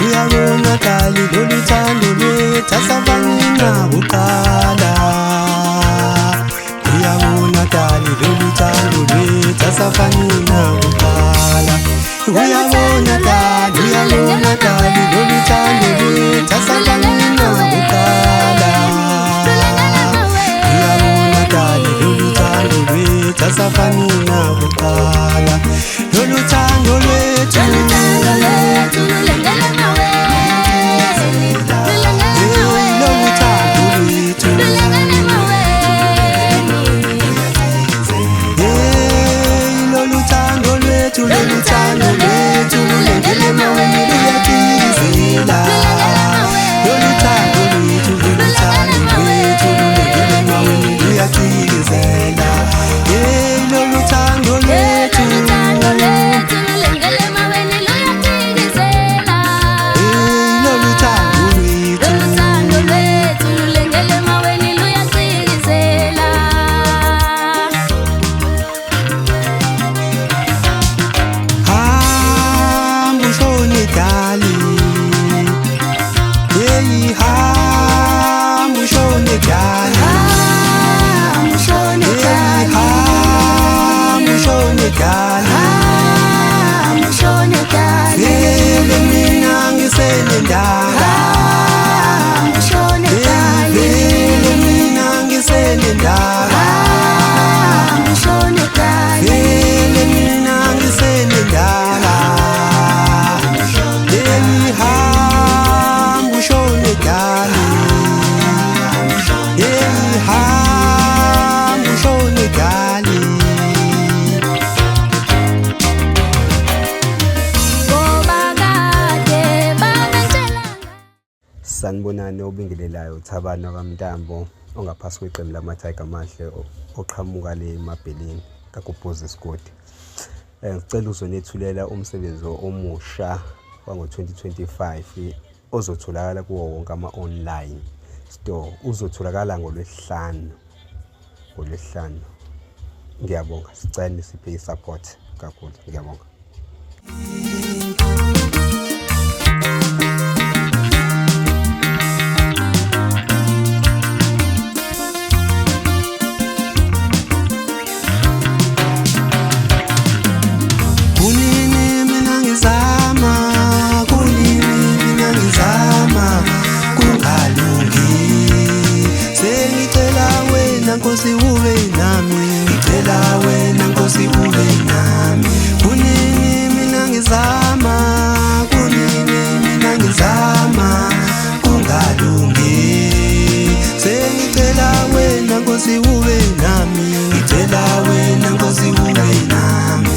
uyabonakala lolu thando lwethu asafani nakuqala. Uyabonakala lolu thando lwethu asafani nakuqala. Uyabonakala lolu thando lwethu asafani nakuqala. Uyabonakala lolu thando lwethu asafani nakuqala. Lolu thando lwethu Sanibonani obingelelayo uThabana kaMntambo ongaphasi kweqembu lamaTiger Mahle oqhamuka le eMabheleni kaGobhozi Sigodi. Ngicela uzonethulela umsebenzi omusha wango-2025 ozotholakala kuwo wonke ama-online store. Uzotholakala ngoLwesihlanu. Ngiyabonga, sicela nisiphe i-support kakhulu. Ngiyabonga. Nkosi ube nami, ngicela wena Nkosi ube nami. Kunini mina ngizama, kungalungi. Sengicela wena Nkosi ube nami, ngicela wena Nkosi ube nami.